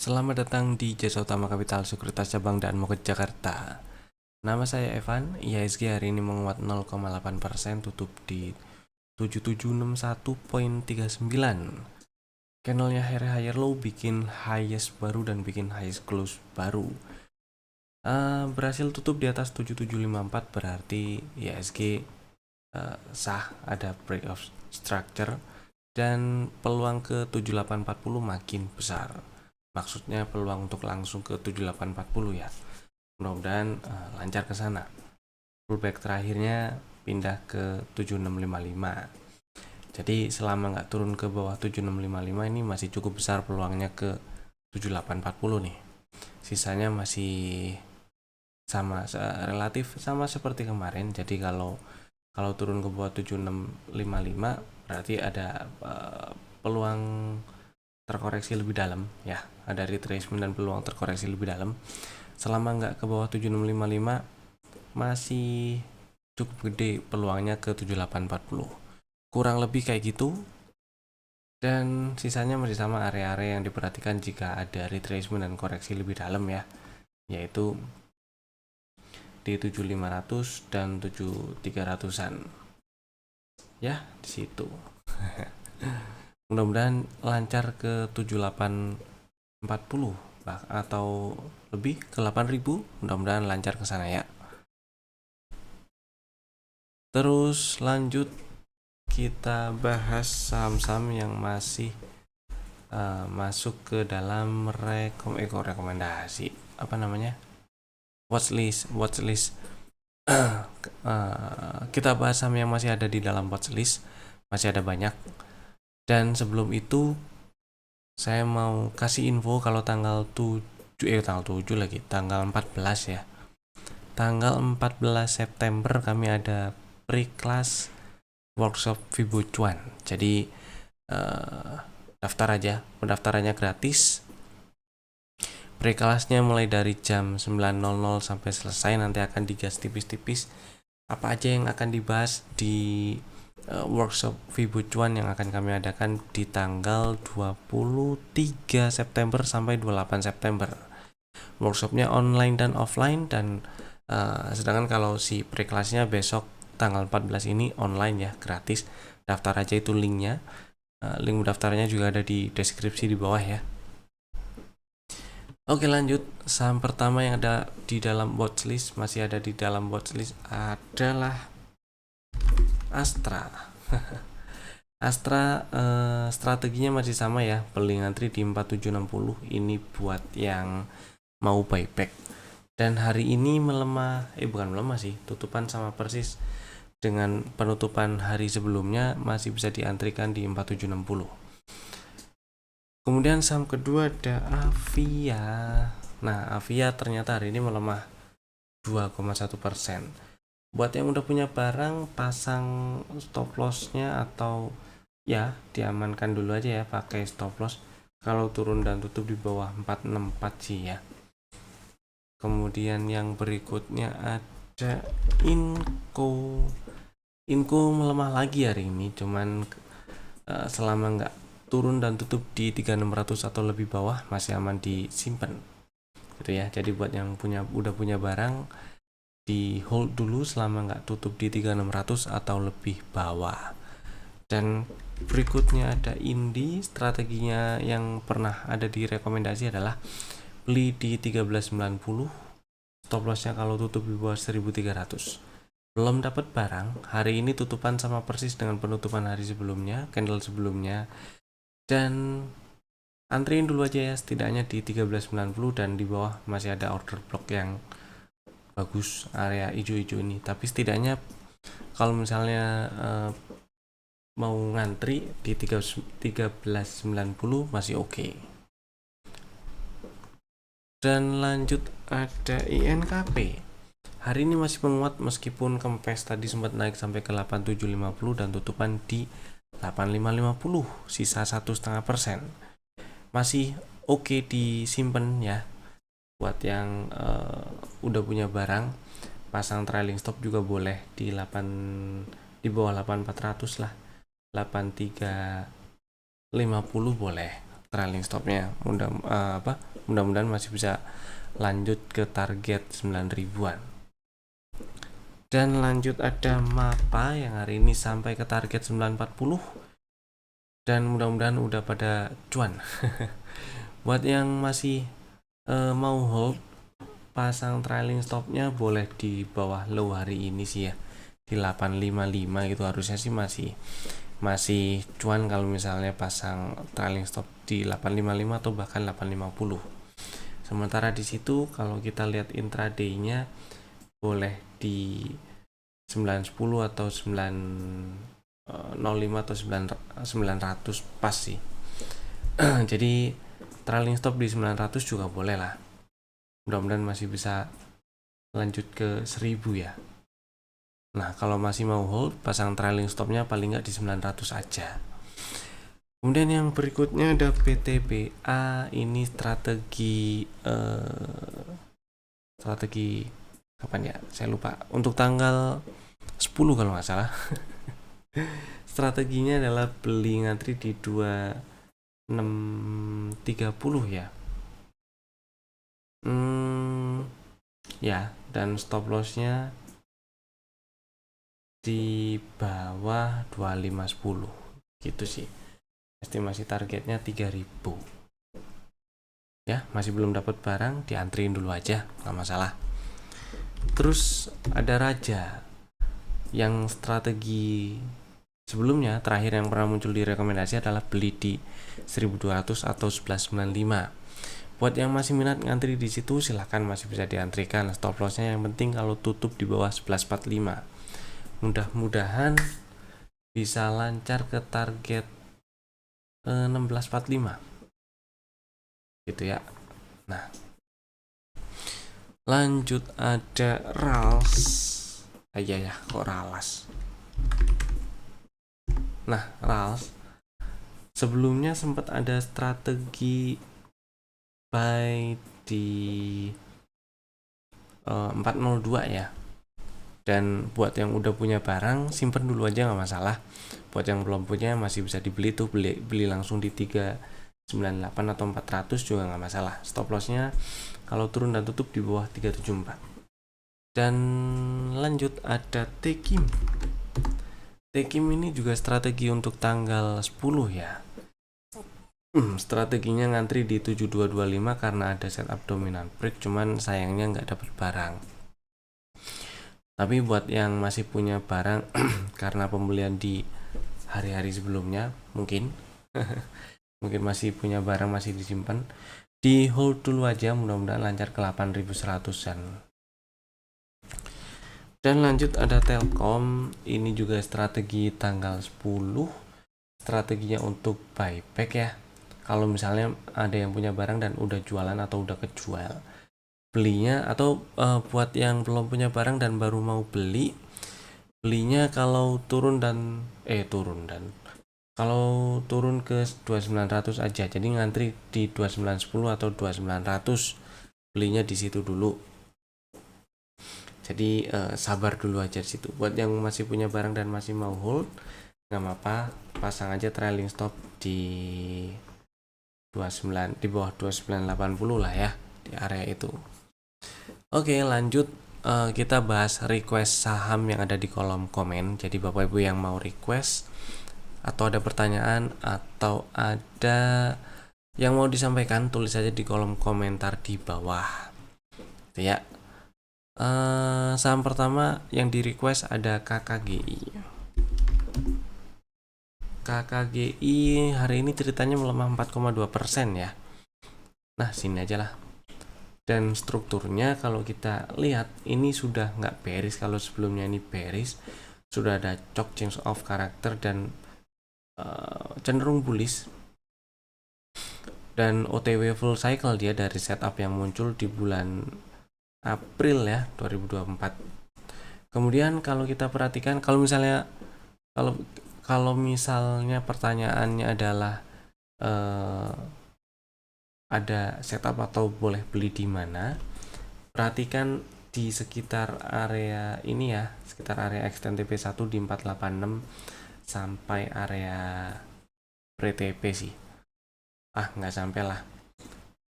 Selamat datang di Jasa Utama Kapital Sekuritas Cabang Daan Mogot, Jakarta. Nama saya Evan. IHSG hari ini menguat 0,8%, tutup di 7761,39. Candlenya higher low bikin highest baru dan bikin highest close baru. Berhasil tutup di atas 7754, berarti IHSG sah, ada break of structure dan peluang ke 7840 makin besar. Maksudnya peluang untuk langsung ke 7840 ya. Mudah-mudahan lancar ke sana. Pullback terakhirnya pindah ke 7655. Jadi selama nggak turun ke bawah 7655 ini masih cukup besar peluangnya ke 7840 nih. Sisanya masih sama, relatif sama seperti kemarin. Jadi kalau turun ke bawah 7655 berarti ada peluang terkoreksi lebih dalam ya, ada retracement dan peluang terkoreksi lebih dalam. Selama nggak ke bawah 7655 masih cukup gede peluangnya ke 7840, kurang lebih kayak gitu. Dan sisanya masih sama, area-area yang diperhatikan jika ada retracement dan koreksi lebih dalam ya, yaitu di 7500 dan 7300-an ya, di situ. Mudah-mudahan lancar ke 7840 atau lebih ke 8000, mudah-mudahan lancar ke sana ya. Terus lanjut kita bahas saham-saham yang masih masuk ke dalam rekomendasi watchlist. Kita bahas saham yang masih ada di dalam watchlist, masih ada banyak. Dan sebelum itu saya mau kasih info kalau tanggal 14 ya. Tanggal 14 September kami ada pre-class workshop Vibo Cuan. Jadi daftar aja, pendaftarannya gratis. Pre-classnya mulai dari jam 9.00 sampai selesai, nanti akan digas tipis-tipis apa aja yang akan dibahas di workshop Vibo Cuan yang akan kami adakan di tanggal 23 September sampai 28 September. Workshopnya online dan offline, dan sedangkan kalau si pre-classnya besok tanggal 14 ini online ya, gratis. Daftar aja, itu linknya. Link mendaftarnya juga ada di deskripsi di bawah ya. Oke, lanjut. Saham pertama yang ada di dalam watchlist, masih ada di dalam watchlist, adalah Astra. Astra strateginya masih sama ya, beli ngantri di 4760. Ini buat yang mau buyback. Dan hari ini melemah, bukan melemah sih, tutupan sama persis dengan penutupan hari sebelumnya, masih bisa diantrikan di 4760. Kemudian saham kedua ada Avia. Nah, Avia ternyata hari ini melemah 2,1%. Buat yang udah punya barang, pasang stop lossnya atau ya diamankan dulu aja ya pakai stop loss kalau turun dan tutup di bawah 464 sih ya. Kemudian yang berikutnya ada Inco. Inco melemah lagi hari ini, cuman selama nggak turun dan tutup di 3600 atau lebih bawah masih aman disimpan gitu ya. Jadi buat yang udah punya barang, di hold dulu selama nggak tutup di 3600 atau lebih bawah. Dan berikutnya ada Indi. Strateginya yang pernah ada di rekomendasi adalah beli di 1390, stop lossnya kalau tutup di bawah 1300. Belum dapat barang, hari ini tutupan sama persis dengan penutupan hari sebelumnya, candle sebelumnya, dan antriin dulu aja ya, setidaknya di 1390, dan di bawah masih ada order block yang bagus, area hijau-hijau ini. Tapi setidaknya kalau misalnya mau ngantri di 1390 masih oke. Dan lanjut ada INKP. Hari ini masih menguat meskipun kempes tadi sempat naik sampai ke 8750 dan tutupan di 8550, sisa 1,5%. Masih oke disimpan ya. Buat yang udah punya barang, pasang trailing stop juga boleh di bawah 8400 lah. 8350 boleh trailing stopnya. mudah-mudahan masih bisa lanjut ke target 9 ribuan. Dan lanjut ada Mapa yang hari ini sampai ke target 940, dan mudah-mudahan udah pada cuan. Buat yang masih mau hold, pasang trailing stopnya boleh di bawah low hari ini sih ya, di 855 gitu. Harusnya sih masih cuan kalau misalnya pasang trailing stop di 855 atau bahkan 850. Sementara di situ kalau kita lihat intraday-nya boleh di 910 atau 905 atau 900 pas sih. Jadi trailing stop di 900 juga boleh lah. Mudah-mudahan masih bisa lanjut ke 1000 ya. Nah, kalau masih mau hold, pasang trailing stopnya paling nggak di 900 aja. Kemudian yang berikutnya ada PTBA. Ini strategi kapan ya? Saya lupa. Untuk tanggal 10 kalau nggak salah. Strateginya adalah beli ngantri di 2630 ya. Ya, dan stop lossnya di bawah 2510 gitu sih. Estimasi targetnya 3000 ya. Masih belum dapat barang, diantriin dulu aja, nggak masalah. Terus ada Raja yang strategi sebelumnya terakhir yang pernah muncul di rekomendasi adalah beli di 1200 atau 1195. Buat yang masih minat ngantri di situ silahkan, masih bisa diantrikan. Stop lossnya yang penting kalau tutup di bawah 1145. Mudah-mudahan bisa lancar ke target 1645 gitu ya. Nah, lanjut ada RALS. Ya kok RALS. Nah, RALS sebelumnya sempat ada strategi buy di 402 ya. Dan buat yang udah punya barang, simpen dulu aja nggak masalah. Buat yang belum punya masih bisa dibeli tuh, beli langsung di 398 atau 400 juga nggak masalah. Stop lossnya kalau turun dan tutup di bawah 374. Dan lanjut ada Tekim. Tekim ini juga strategi untuk tanggal 10 ya. Strateginya ngantri di 7225 karena ada setup dominant break, cuman sayangnya nggak dapat barang. Tapi buat yang masih punya barang karena pembelian di hari-hari sebelumnya, mungkin masih punya barang, masih disimpan, di hold dulu aja, mudah-mudahan lancar ke 8100-an. Dan lanjut ada Telkom. Ini juga strategi tanggal 10, strateginya untuk buyback ya. Kalau misalnya ada yang punya barang dan udah jualan atau udah kejual, belinya, atau buat yang belum punya barang dan baru mau belinya kalau turun kalau turun ke 2900 aja. Jadi ngantri di 2910 atau 2900, belinya di situ dulu. Jadi sabar dulu aja di situ. Buat yang masih punya barang dan masih mau hold, nggak apa-apa, pasang aja trailing stop di 29, di bawah 2980 lah ya, di area itu. Oke, lanjut kita bahas request saham yang ada di kolom komen. Jadi Bapak Ibu yang mau request atau ada pertanyaan atau ada yang mau disampaikan, tulis saja di kolom komentar di bawah. Itu ya. Saham pertama yang di request ada KKGI. KKGI hari ini ceritanya melemah 4,2% ya. Nah, sini aja lah. Dan strukturnya kalau kita lihat ini sudah nggak bearish. Kalau sebelumnya ini bearish, sudah ada chok change of character dan cenderung bullish. Dan OTW full cycle dia dari setup yang muncul di bulan April ya 2024. Kemudian kalau kita perhatikan, kalau misalnya pertanyaannya adalah ada setup atau boleh beli di mana, perhatikan di sekitar area ini ya, sekitar area extend TP1 di 486 sampai area pre-TP sih. Nggak sampai lah,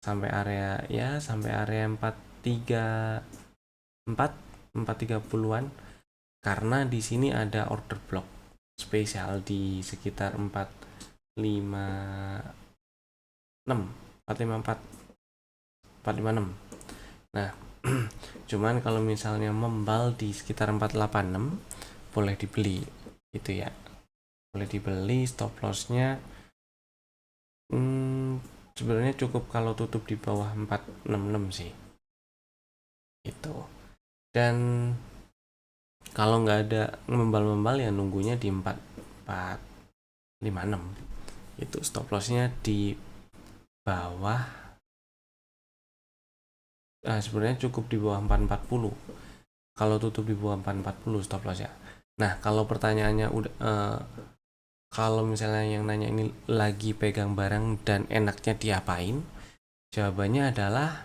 sampai area 430-an, karena di sini ada order block spesial di sekitar 456. Nah, cuman kalau misalnya membal di sekitar 486 boleh dibeli gitu ya. Boleh dibeli. Stop lossnya sebenarnya cukup kalau tutup di bawah 466 sih. Itu. Dan kalau nggak ada membal-membal ya nunggunya di 456. Itu stop lossnya di bawah, sebenarnya cukup di bawah 440. Kalau tutup di bawah 440 stop loss ya. Nah, kalau pertanyaannya udah kalau misalnya yang nanya ini lagi pegang barang dan enaknya diapain, jawabannya adalah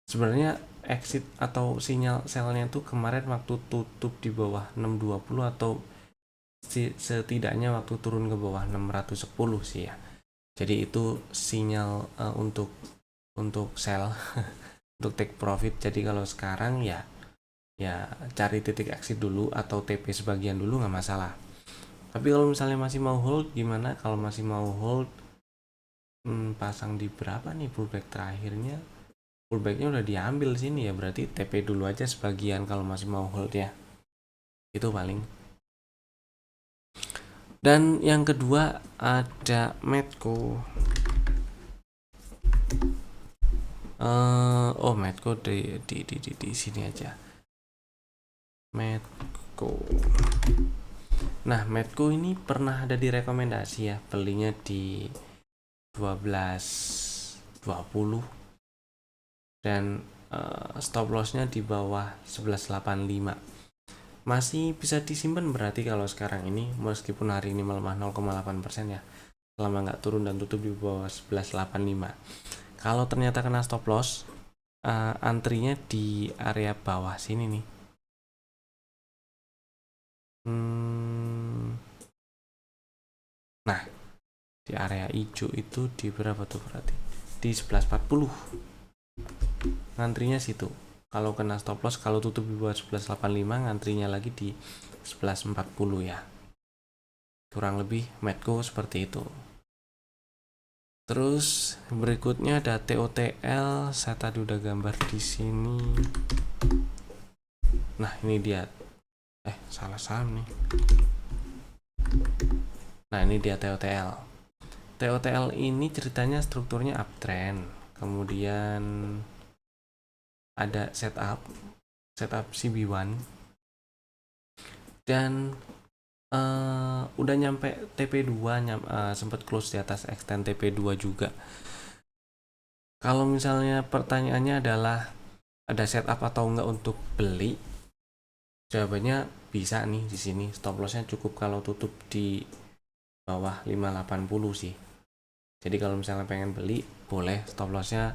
sebenarnya exit atau sinyal sellnya tuh kemarin waktu tutup di bawah 620 atau setidaknya waktu turun ke bawah 610 sih ya. Jadi itu sinyal untuk sell untuk take profit. Jadi kalau sekarang ya cari titik exit dulu atau TP sebagian dulu nggak masalah. Tapi kalau misalnya masih mau hold gimana? Kalau masih mau hold, pasang di berapa nih pullback terakhirnya? Pullbacknya udah diambil sini ya, berarti TP dulu aja sebagian kalau masih mau hold ya. Itu paling. Dan yang kedua ada Medco. Medco di sini aja. Medco. Nah, Medco ini pernah ada di rekomendasi ya, belinya di 12.20 dan stop lossnya di bawah 11.85. Masih bisa disimpan berarti kalau sekarang ini, meskipun hari ini melemah 0,8% ya, selama nggak turun dan tutup di bawah 11.85. Kalau ternyata kena stop loss, antrinya di area bawah sini nih. Nah, di area hijau itu di berapa tuh berarti? Di 11.40. Ngantrinya situ. Kalau kena stop loss, kalau tutup di bawah 11.85, ngantrinya lagi di 11.40 ya. Kurang lebih Medco seperti itu. Terus berikutnya ada TOTL. Saya tadi udah gambar di sini. Nah, ini dia. Salah saham nih. Nah, ini dia TOTL. TOTL ini ceritanya strukturnya uptrend. Kemudian ada setup CB1 dan udah nyampe TP2, sempat close di atas extend TP2 juga. Kalau misalnya pertanyaannya adalah ada setup atau enggak untuk beli, jawabannya bisa nih di sini. Stop lossnya cukup kalau tutup di bawah 580 sih. Jadi kalau misalnya pengen beli, boleh stop lossnya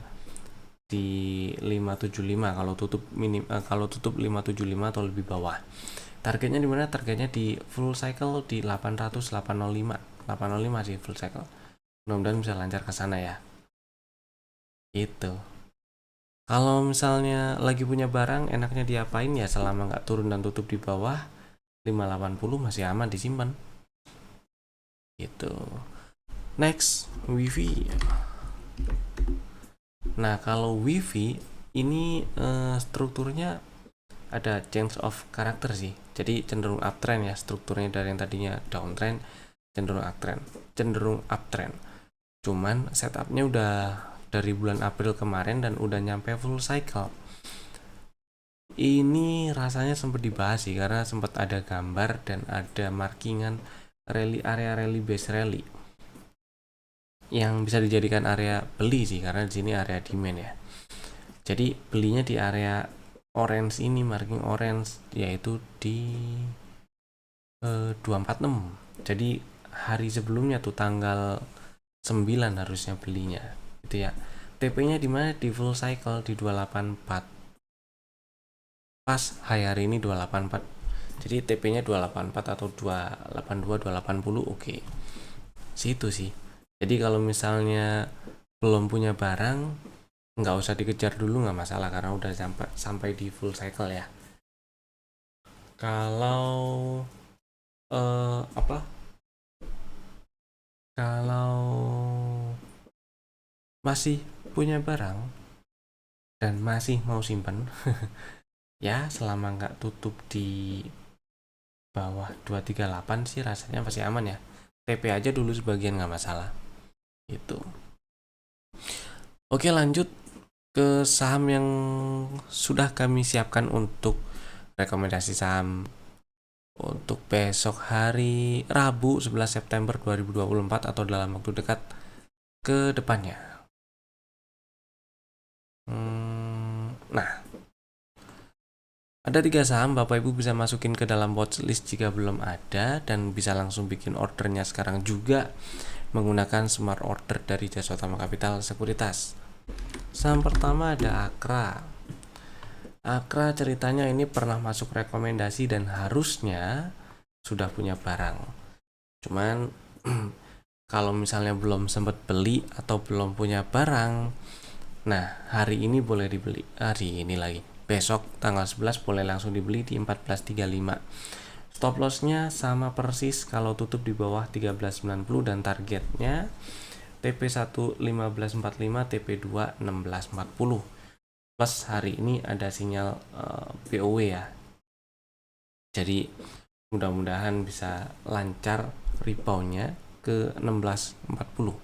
di 575 kalau tutup kalau tutup 575 atau lebih bawah. Targetnya di mana? Targetnya di full cycle di 805 sih full cycle. Mudah-mudahan bisa lancar ke sana ya. Itu. Kalau misalnya lagi punya barang, enaknya diapain ya, selama nggak turun dan tutup di bawah 580 masih aman disimpan. Gitu. Next, Wifi. Nah, kalau Wifi ini strukturnya ada change of character sih. Jadi cenderung uptrend ya, strukturnya dari yang tadinya downtrend cenderung uptrend. Cuman setupnya udah dari bulan April kemarin dan udah nyampe full cycle. Ini rasanya sempat dibahas sih, karena sempat ada gambar dan ada markingan area rally base rally yang bisa dijadikan area beli sih, karena di sini area demand ya. Jadi belinya di area orange ini, marking orange, yaitu di 246. Jadi hari sebelumnya tuh tanggal 9 harusnya belinya gitu ya. TP-nya di mana? Di full cycle di 284. Pas hari ini 284. Jadi TP-nya 284 atau 282 280 oke. Situ sih. Jadi kalau misalnya belum punya barang, nggak usah dikejar dulu, nggak masalah karena udah sampai di full cycle ya. Kalau apa? Kalau masih punya barang dan masih mau simpen, ya selama nggak tutup di bawah 238 sih rasanya masih aman ya. TP aja dulu sebagian nggak masalah. Itu. Oke, lanjut ke saham yang sudah kami siapkan untuk rekomendasi saham untuk besok hari Rabu 11 September 2024 atau dalam waktu dekat ke depannya. Nah, ada 3 saham, Bapak Ibu bisa masukin ke dalam watchlist jika belum ada dan bisa langsung bikin ordernya sekarang juga menggunakan smart order dari Jasa Utama Kapital Sekuritas. Saham pertama ada Akra. Akra ceritanya ini pernah masuk rekomendasi dan harusnya sudah punya barang. Cuman kalau misalnya belum sempat beli atau belum punya barang, nah hari ini boleh dibeli. Hari ini lagi. Besok tanggal 11 boleh langsung dibeli di 14.35. Stop lossnya sama persis kalau tutup di bawah 13.90 dan targetnya TP1 15.45, TP2 16.40. Plus hari ini ada sinyal BOW ya. Jadi mudah-mudahan bisa lancar reboundnya ke 16.40.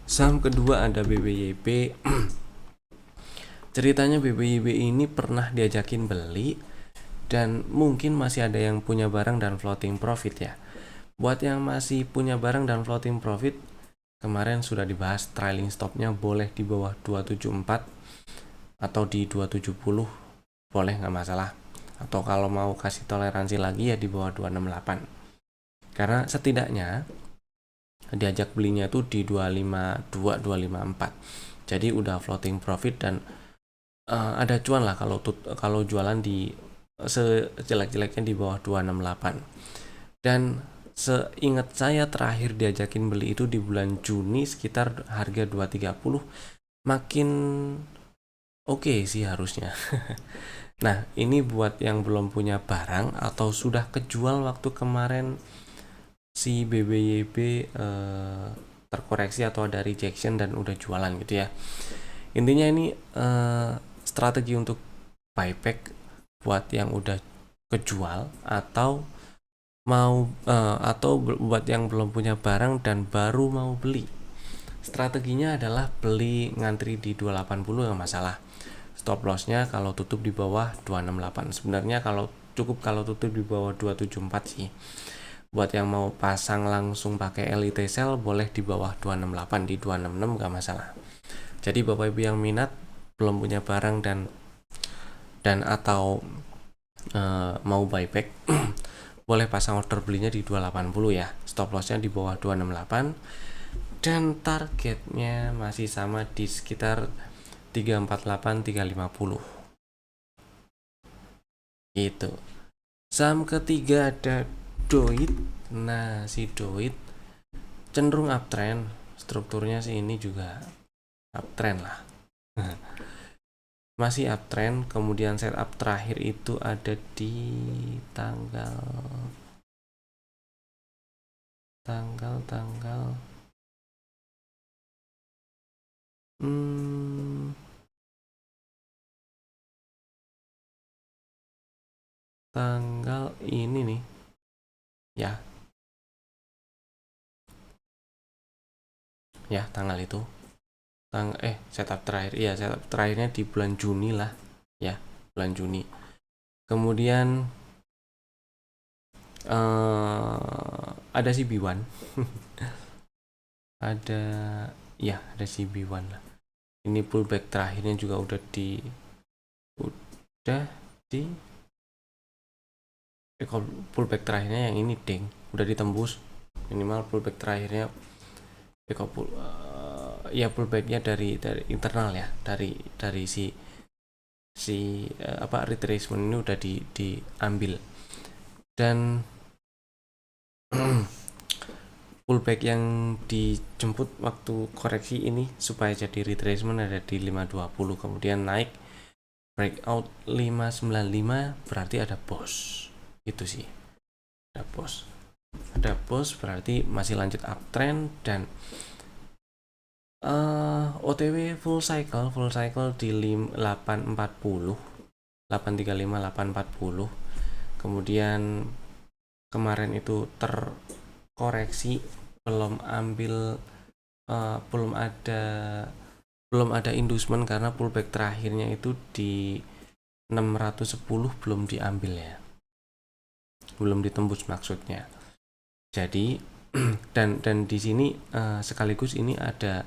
Saham kedua ada BBYB. Ceritanya BBYB ini pernah diajakin beli dan mungkin masih ada yang punya barang dan floating profit ya. Buat yang masih punya barang dan floating profit, kemarin sudah dibahas trailing stopnya boleh di bawah 274 atau di 270 boleh, nggak masalah. Atau kalau mau kasih toleransi lagi ya di bawah 268. Karena setidaknya diajak belinya itu di 252 254. Jadi udah floating profit dan ada cuan lah kalau jualan di sejelek-jeleknya di bawah 268. Dan seingat saya terakhir diajakin beli itu di bulan Juni sekitar harga 230. Makin oke sih harusnya. Nah, ini buat yang belum punya barang atau sudah kejual waktu kemarin si BBYB terkoreksi atau ada rejection dan udah jualan gitu ya. Intinya ini strategi untuk buyback buat yang udah kejual atau buat yang belum punya barang dan baru mau beli. Strateginya adalah beli ngantri di 280 nggak masalah. Stop lossnya kalau tutup di bawah 268. Sebenarnya kalau tutup di bawah 274 sih. Buat yang mau pasang langsung pakai elite sell boleh di bawah 268, di 266 nggak masalah. Jadi Bapak Ibu yang minat belum punya barang dan atau mau buyback boleh pasang order belinya di 280 ya. Stop lossnya di bawah 268 dan targetnya masih sama di sekitar 348 350 gitu. Saham ketiga ada Doit. Nah, si Doit cenderung uptrend. Strukturnya sih ini juga uptrend lah. Masih uptrend. Kemudian setup terakhir itu ada di tanggal tanggal ini nih ya tanggal itu setup terakhir setup terakhirnya di bulan Juni lah ya, bulan Juni. Kemudian ada CB1 ada CB1 lah. Ini pullback terakhirnya juga udah di pullback terakhirnya yang ini udah ditembus minimal pullback terakhirnya pullbacknya dari internal ya, dari si retracement ini udah diambil dan pullback yang dijemput waktu koreksi ini supaya jadi retracement ada di 520, kemudian naik breakout 595, berarti ada boss. Itu sih, ada boss berarti masih lanjut uptrend. Dan OTW full cycle di 840, 835, 840. Kemudian kemarin itu terkoreksi, belum ada inducement karena pullback terakhirnya itu di 610 belum diambil ya, belum ditembus maksudnya. Jadi dan di sini sekaligus ini ada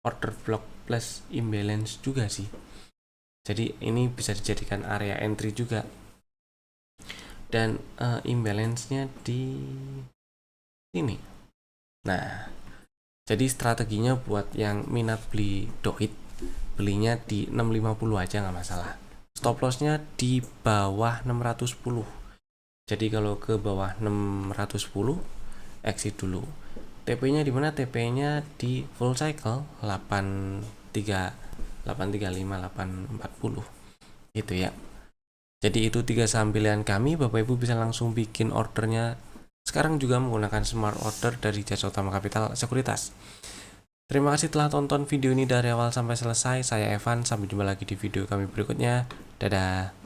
order block plus imbalance juga sih. Jadi ini bisa dijadikan area entry juga. Dan imbalance-nya di sini. Nah, jadi strateginya buat yang minat beli doit, belinya di 650 aja nggak masalah. Stop loss-nya di bawah 610. Jadi kalau ke bawah 610 exit dulu. TP-nya di mana? TP-nya di full cycle 835, 840 gitu ya. Jadi itu 3 saham pilihan kami. Bapak Ibu bisa langsung bikin ordernya sekarang juga menggunakan smart order dari Jasa Utama Capital Sekuritas. Terima kasih telah tonton video ini dari awal sampai selesai. Saya Evan, sampai jumpa lagi di video kami berikutnya. Dadah.